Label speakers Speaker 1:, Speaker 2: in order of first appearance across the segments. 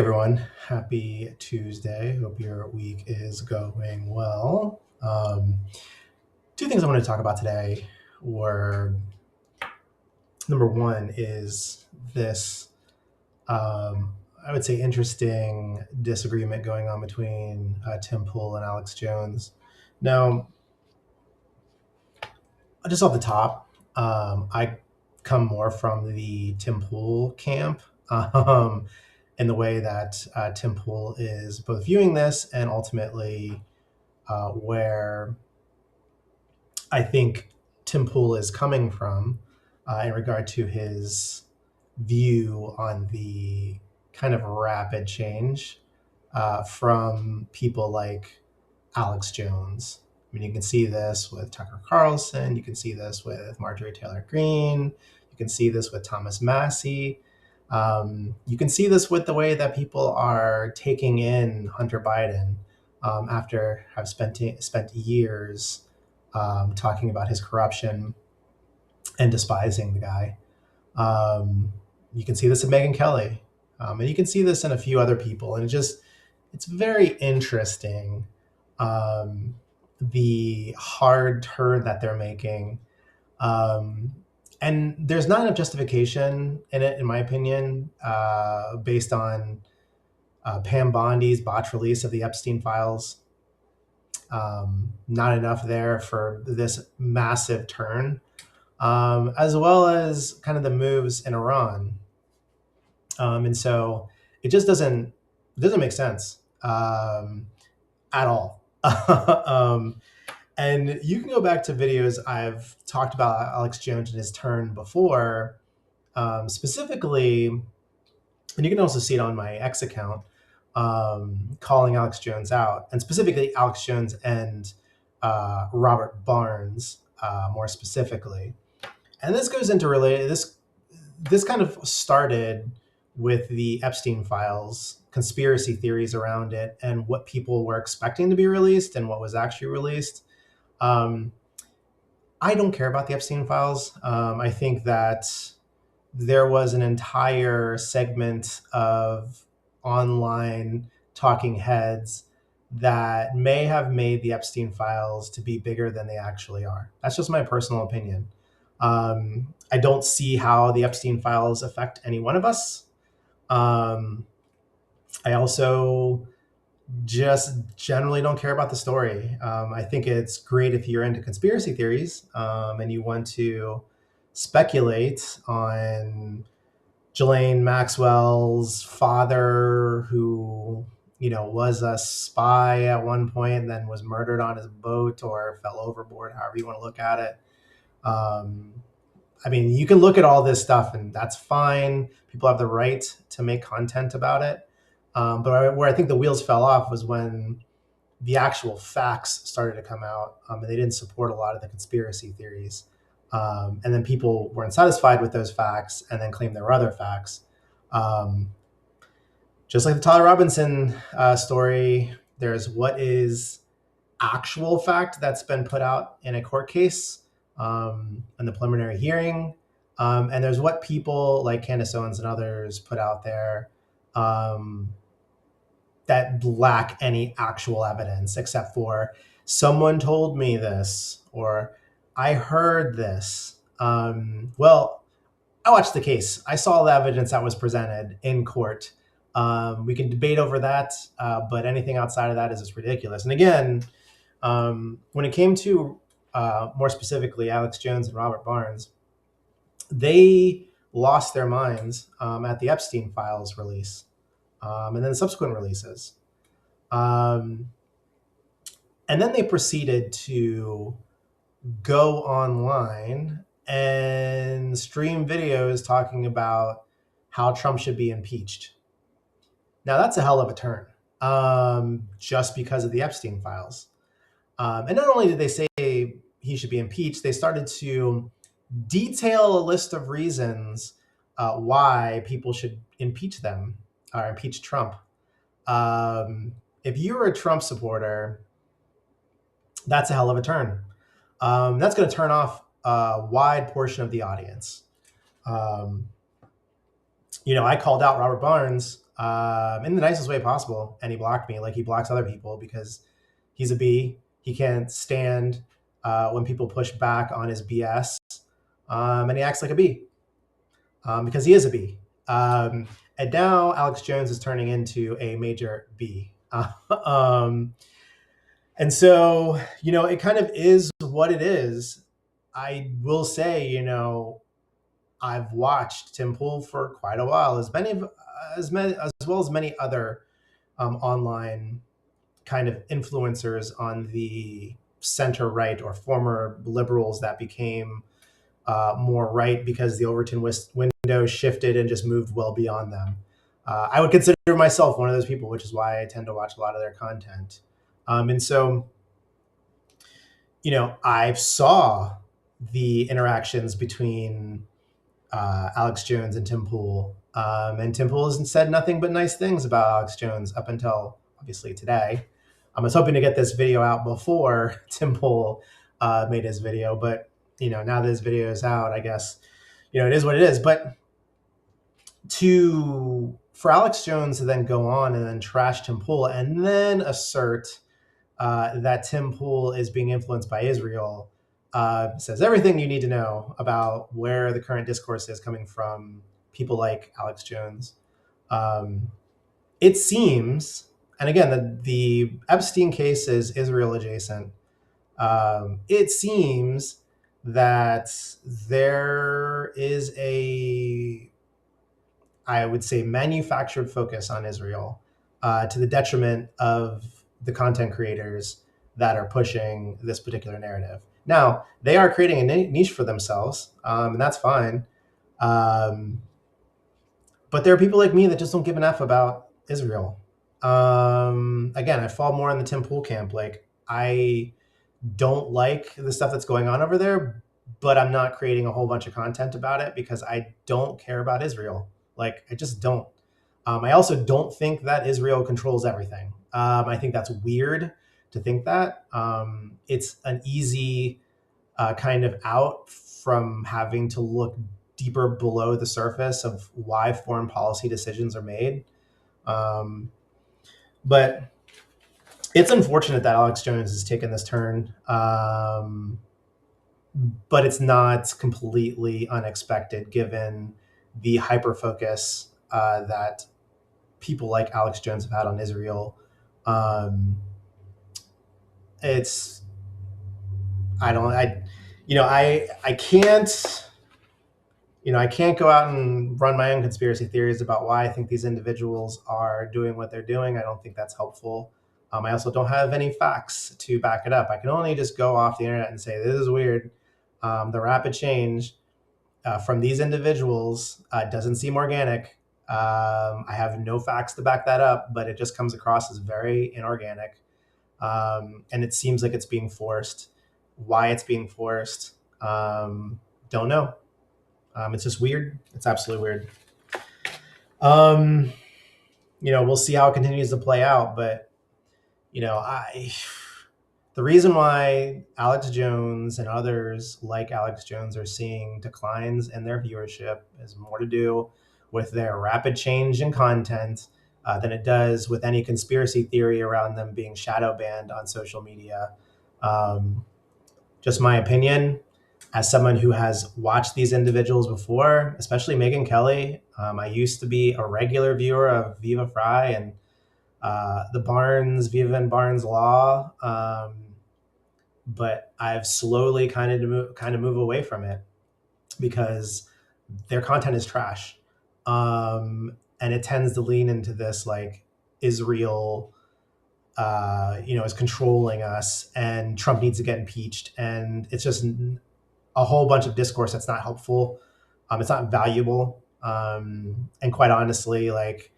Speaker 1: Everyone, happy Tuesday. Hope your week is going well. Two things I want to talk about today were number one is this, I would say, interesting disagreement going on between Tim Pool and Alex Jones. Now, just off the top, I come more from the Tim Pool camp. In the way that Tim Pool is both viewing this and ultimately where I think Tim Pool is coming from in regard to his view on the kind of rapid change from people like Alex Jones. I mean, you can see this with Tucker Carlson. You can see this with Marjorie Taylor Greene. You can see this with Thomas Massey. You can see this with the way that people are taking in Hunter Biden after have spent years talking about his corruption and despising the guy. You can see this in Megyn Kelly, and you can see this in a few other people, and it's very interesting the hard turn that they're making. And there's not enough justification in it, in my opinion, based on Pam Bondi's botched release of the Epstein files. Not enough there for this massive turn, as well as kind of the moves in Iran. And so it just doesn't make sense at all. And you can go back to videos I've talked about Alex Jones and his turn before, specifically, and you can also see it on my X account, calling Alex Jones out, and specifically Alex Jones and Robert Barnes, more specifically. And this goes into this kind of started with the Epstein files, conspiracy theories around it, and what people were expecting to be released and what was actually released. I don't care about the Epstein files. I think that there was an entire segment of online talking heads that may have made the Epstein files to be bigger than they actually are. That's just my personal opinion. I don't see how the Epstein files affect any one of us. I also just generally don't care about the story. I think it's great if you're into conspiracy theories and you want to speculate on Ghislaine Maxwell's father, who was a spy at one point and then was murdered on his boat or fell overboard, however you want to look at it. I mean, you can look at all this stuff and that's fine. People have the right to make content about it. But where I think the wheels fell off was when the actual facts started to come out, and they didn't support a lot of the conspiracy theories. And then people weren't satisfied with those facts and then claimed there were other facts. Just like the Tyler Robinson story, there's what is actual fact that's been put out in a court case in the preliminary hearing. And there's what people like Candace Owens and others put out there that lack any actual evidence except for someone told me this or I heard this. Well, I watched the case. I saw the evidence that was presented in court. We can debate over that, but anything outside of that is just ridiculous. And again, when it came to more specifically Alex Jones and Robert Barnes, they lost their minds at the Epstein files release. And then subsequent releases. And then they proceeded to go online and stream videos talking about how Trump should be impeached. Now, that's a hell of a turn, just because of the Epstein files. And not only did they say he should be impeached, they started to detail a list of reasons why people should impeach them. Or impeach Trump. If you're a Trump supporter, that's a hell of a turn. That's going to turn off a wide portion of the audience. I called out Robert Barnes in the nicest way possible, and he blocked me like he blocks other people because he's a B. He can't stand when people push back on his BS, and he acts like a B because he is a B. And now Alex Jones is turning into a major B. Um, and so, it kind of is what it is. I will say, I've watched Tim Pool for quite a while, as well as many other online kind of influencers on the center right or former liberals that became more right because the Overton window shifted and just moved well beyond them. I would consider myself one of those people, which is why I tend to watch a lot of their content. And so, I saw the interactions between Alex Jones and Tim Pool. And Tim Pool has said nothing but nice things about Alex Jones up until obviously today. I was hoping to get this video out before Tim Pool made his video, but now that his video is out, I guess it is what it is. But for Alex Jones to then go on and then trash Tim Pool and then assert that Tim Pool is being influenced by Israel says everything you need to know about where the current discourse is coming from people like Alex Jones. It seems, and again, the Epstein case is Israel adjacent. It seems that there is I would say, manufactured focus on Israel to the detriment of the content creators that are pushing this particular narrative. Now, they are creating a niche for themselves, and that's fine. But there are people like me that just don't give an F about Israel. Again, I fall more in the Tim Pool camp. Like, I don't like the stuff that's going on over there, but I'm not creating a whole bunch of content about it because I don't care about Israel. Like, I just don't. I also don't think that Israel controls everything. I think that's weird to think that. It's an easy kind of out from having to look deeper below the surface of why foreign policy decisions are made. But it's unfortunate that Alex Jones has taken this turn. But it's not completely unexpected given the hyper focus that people like Alex Jones have had on Israel. I can't go out and run my own conspiracy theories about why I think these individuals are doing what they're doing. I don't think that's helpful. I also don't have any facts to back it up. I can only just go off the internet and say, this is weird. The rapid change from these individuals doesn't seem organic. I have no facts to back that up, but it just comes across as very inorganic. And it seems like it's being forced. Why it's being forced, don't know. It's just weird. It's absolutely weird. We'll see how it continues to play out, but the reason why Alex Jones and others like Alex Jones are seeing declines in their viewership is more to do with their rapid change in content than it does with any conspiracy theory around them being shadow banned on social media. Just my opinion, as someone who has watched these individuals before, especially Megyn Kelly. I used to be a regular viewer of Viva Fry and Viva and Barnes Law, but I've slowly kind of move away from it because their content is trash, and it tends to lean into this like Israel, is controlling us, and Trump needs to get impeached, and it's just a whole bunch of discourse that's not helpful. It's not valuable, and quite honestly, like,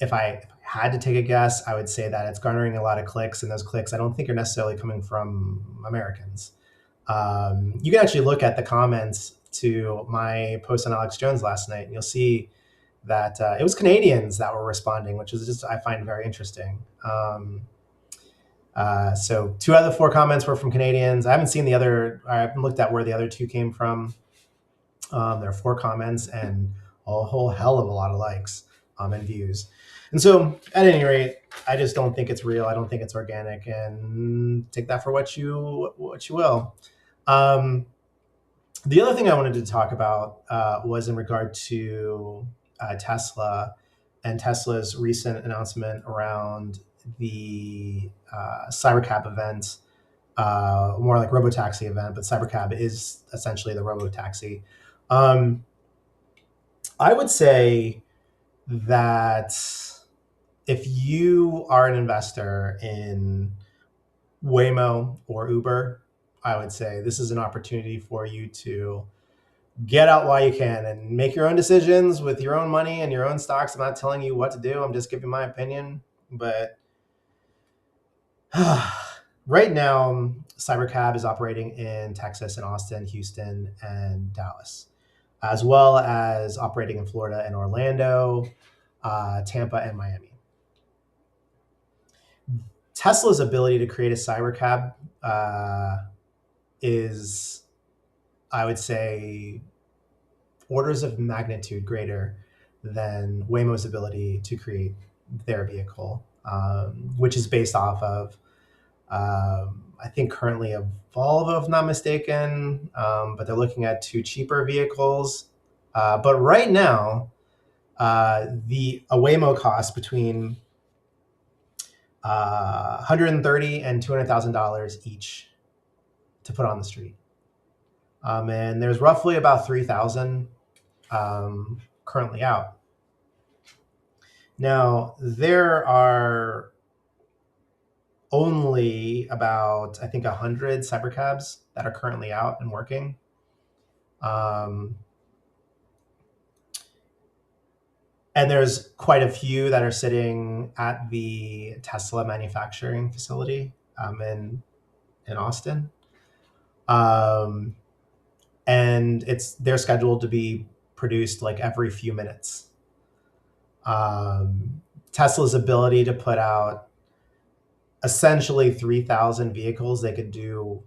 Speaker 1: if I had to take a guess, I would say that it's garnering a lot of clicks, and those clicks I don't think are necessarily coming from Americans. You can actually look at the comments to my post on Alex Jones last night, and you'll see that it was Canadians that were responding, which is just, I find very interesting. So 2 out of the 4 comments were from Canadians. I haven't seen I haven't looked at where the other 2 came from. There are 4 comments, and a whole hell of a lot of likes and views. And so, at any rate, I just don't think it's real. I don't think it's organic, and take that for what you will. Um, the other thing I wanted to talk about was in regard to Tesla and Tesla's recent announcement around the Cybercab event, more like RoboTaxi event, but Cybercab is essentially the RoboTaxi. Um, I would say that if you are an investor in Waymo or Uber, I would say this is an opportunity for you to get out while you can and make your own decisions with your own money and your own stocks. I'm not telling you what to do. I'm just giving my opinion. But right now, Cybercab is operating in Texas and Austin, Houston, and Dallas, as well as operating in Florida and Orlando, Tampa, and Miami. Tesla's ability to create a Cybercab is, I would say, orders of magnitude greater than Waymo's ability to create their vehicle, which is based off of, I think, currently a Volvo, if not mistaken, but they're looking at two cheaper vehicles. But right now, a Waymo costs between $130,000 and $200,000 each to put on the street. And there's roughly about 3,000 currently out. Now, there are only about, I think, 100 Cybercabs that are currently out and working. And there's quite a few that are sitting at the Tesla manufacturing facility in Austin. And they're scheduled to be produced like every few minutes. Tesla's ability to put out essentially 3,000 vehicles they could do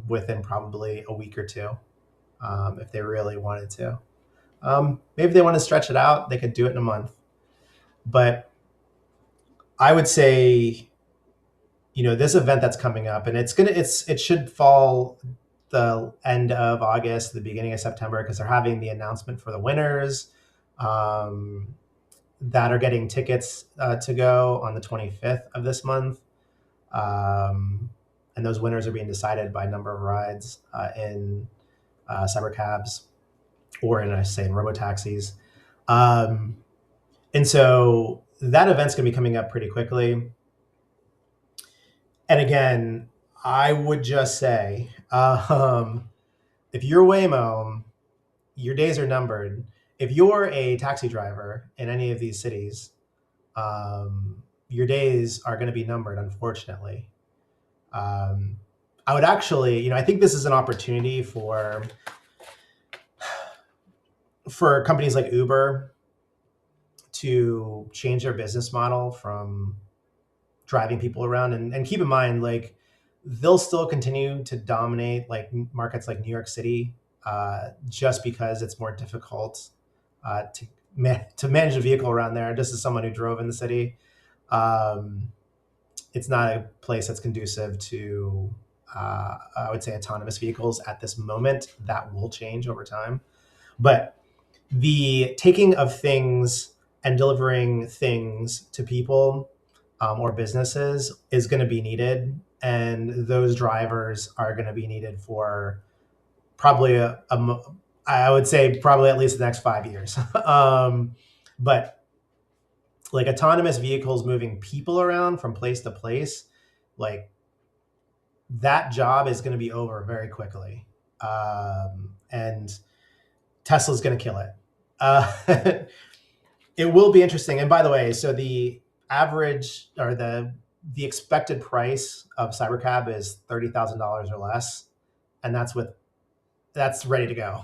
Speaker 1: within probably a week or two, if they really wanted to. Maybe they want to stretch it out, they could do it in a month. But I would say, this event that's coming up, and it should fall the end of August, the beginning of September, because they're having the announcement for the winners that are getting tickets to go on the 25th of this month. And those winners are being decided by number of rides in Cybercabs or in RoboTaxis. And so that event's going to be coming up pretty quickly. And again, I would just say, if you're Waymo, your days are numbered. If you're a taxi driver in any of these cities, your days are going to be numbered, unfortunately. I would actually, I think this is an opportunity for companies like Uber to change their business model from driving people around. And keep in mind, like, they'll still continue to dominate like markets like New York City, just because it's more difficult to manage a vehicle around there. Just as someone who drove in the city, it's not a place that's conducive to, I would say, autonomous vehicles at this moment. That will change over time. But the taking of things and delivering things to people or businesses is going to be needed. And those drivers are going to be needed for probably I would say probably at least the next 5 years. But like autonomous vehicles moving people around from place to place, like that job is going to be over very quickly. And Tesla's going to kill it. It will be interesting. And by the way, so the average or the expected price of Cybercab is $30,000 or less. And that's ready to go.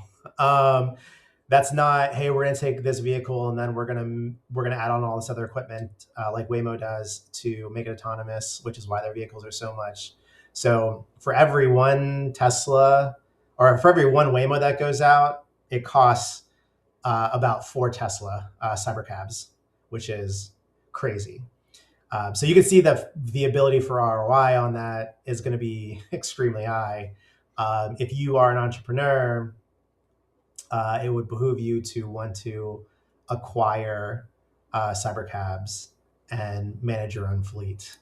Speaker 1: That's not, hey, we're going to take this vehicle and then we're going to add on all this other equipment like Waymo does to make it autonomous, which is why their vehicles are so much. So for every one Tesla or for every one Waymo that goes out, it costs about 4 Tesla cybercabs, which is crazy. So you can see that the ability for ROI on that is going to be extremely high. If you are an entrepreneur, it would behoove you to want to acquire cybercabs and manage your own fleet.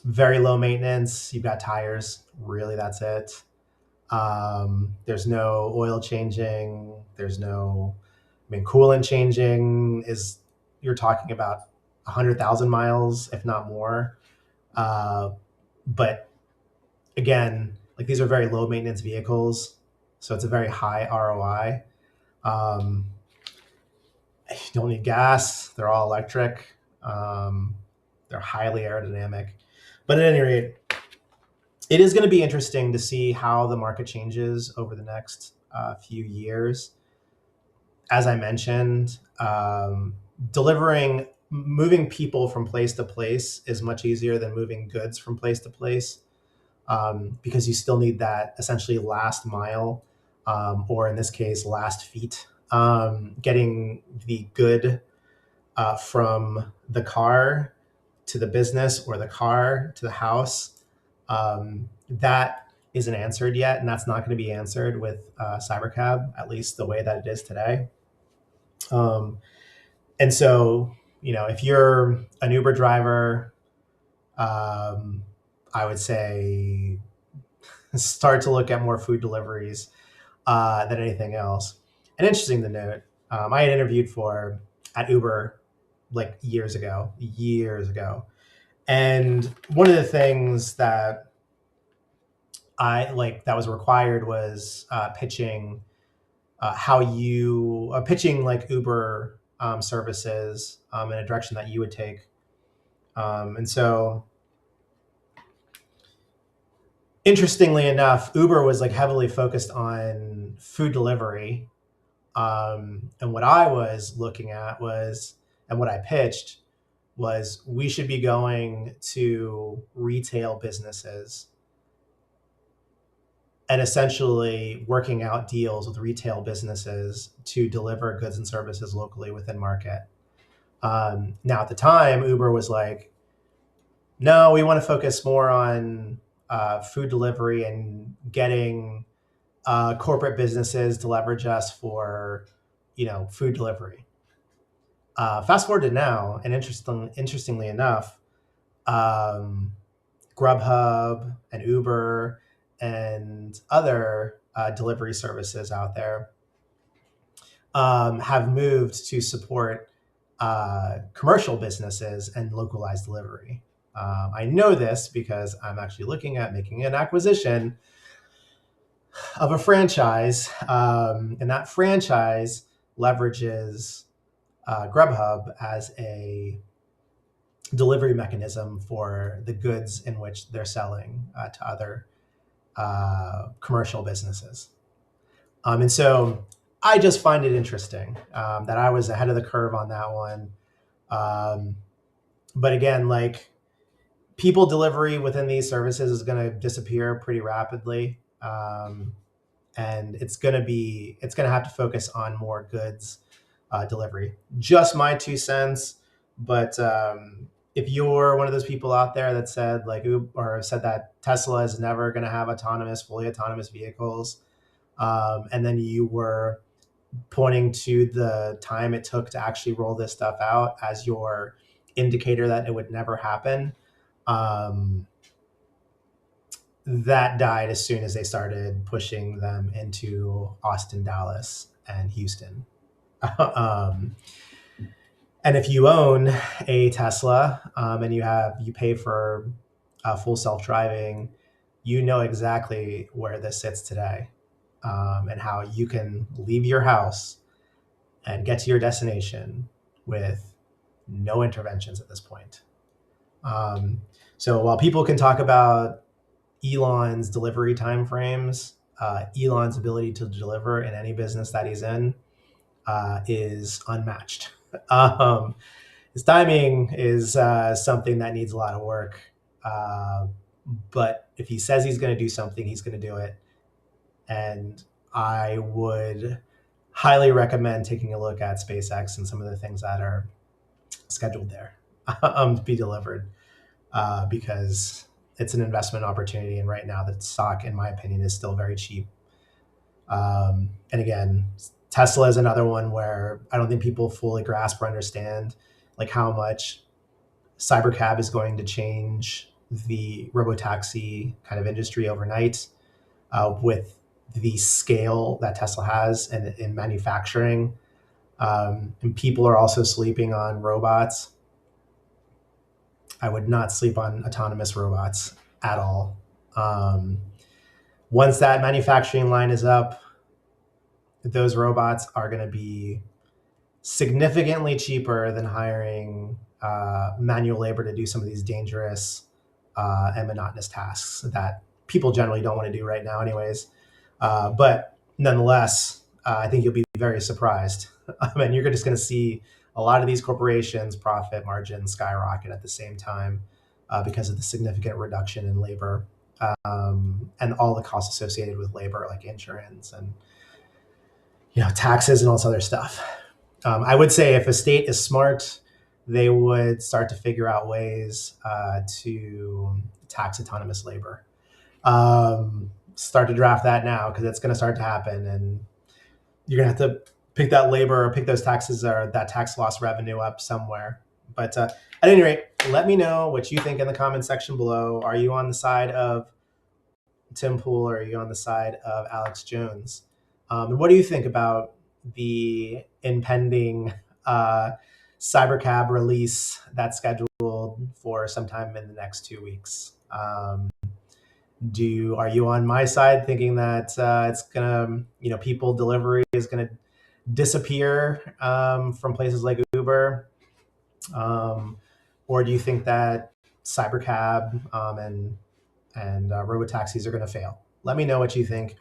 Speaker 1: Very low maintenance. You've got tires. Really, that's it. There's no oil changing. There's no, I mean, coolant changing is, you're talking about 100,000 miles, if not more. But again, like these are very low maintenance vehicles, so it's a very high ROI. You don't need gas. They're all electric. They're highly aerodynamic. But at any rate, it is going to be interesting to see how the market changes over the next few years. As I mentioned, moving people from place to place is much easier than moving goods from place to place, because you still need that essentially last mile, or in this case, last feet, getting the good from the car to the business or the car to the house. That isn't answered yet, and that's not going to be answered with Cybercab, at least the way that it is today. And so, if you're an Uber driver, I would say start to look at more food deliveries than anything else. And interesting to note, I had interviewed at Uber like years ago, and one of the things that that was required was pitching pitching like Uber services in a direction that you would take. And so, interestingly enough, Uber was like heavily focused on food delivery. And what I was looking at and what I pitched was, we should be going to retail businesses and essentially working out deals with retail businesses to deliver goods and services locally within market. Now, at the time, Uber was like, no, we want to focus more on food delivery and getting corporate businesses to leverage us for, food delivery. Fast forward to now, and interestingly enough, Grubhub and Uber and other delivery services out there have moved to support commercial businesses and localized delivery. I know this because I'm actually looking at making an acquisition of a franchise, and that franchise leverages Grubhub as a delivery mechanism for the goods in which they're selling to other commercial businesses. And so I just find it interesting that I was ahead of the curve on that one. But again, like, people delivery within these services is going to disappear pretty rapidly. And it's going to have to focus on more goods delivery. Just my 2 cents. But if you're one of those people out there that said said that Tesla is never going to have fully autonomous vehicles, and then you were pointing to the time it took to actually roll this stuff out as your indicator that it would never happen, that died as soon as they started pushing them into Austin, Dallas, and Houston. And if you own a Tesla and you pay for full self-driving, you know exactly where this sits today, and how you can leave your house and get to your destination with no interventions at this point. So while people can talk about Elon's delivery timeframes, Elon's ability to deliver in any business that he's in is unmatched. His timing is something that needs a lot of work. But if he says he's going to do something, he's going to do it. And I would highly recommend taking a look at SpaceX and some of the things that are scheduled there to be delivered, because it's an investment opportunity. And right now, the stock, in my opinion, is still very cheap. And again, Tesla is another one where I don't think people fully grasp or understand like how much cybercab is going to change the robotaxi kind of industry overnight, with the scale that Tesla has and in manufacturing. And people are also sleeping on robots. I would not sleep on autonomous robots at all. Once that manufacturing line is up, those robots are going to be significantly cheaper than hiring manual labor to do some of these dangerous and monotonous tasks that people generally don't want to do right now, anyways. But nonetheless, I think you'll be very surprised. And you're just going to see a lot of these corporations' profit margins skyrocket at the same time because of the significant reduction in labor, and all the costs associated with labor, like insurance and taxes and all this other stuff. I would say if a state is smart, they would start to figure out ways to tax autonomous labor. Start to draft that now, because it's going to start to happen, and you're going to have to pick that labor or pick those taxes or that tax loss revenue up somewhere. But at any rate, let me know what you think in the comment section below. Are you on the side of Tim Pool, or are you on the side of Alex Jones? And what do you think about the impending Cybercab release that's scheduled for sometime in the next 2 weeks? Are you on my side thinking that it's gonna, people delivery is gonna disappear from places like Uber, or do you think that Cybercab and robotaxis are going to fail? Let me know what you think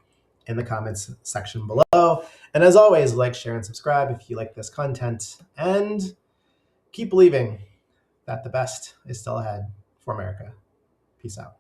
Speaker 1: in the comments section below. And as always, like, share, and subscribe if you like this content. And keep believing that the best is still ahead for America. Peace out.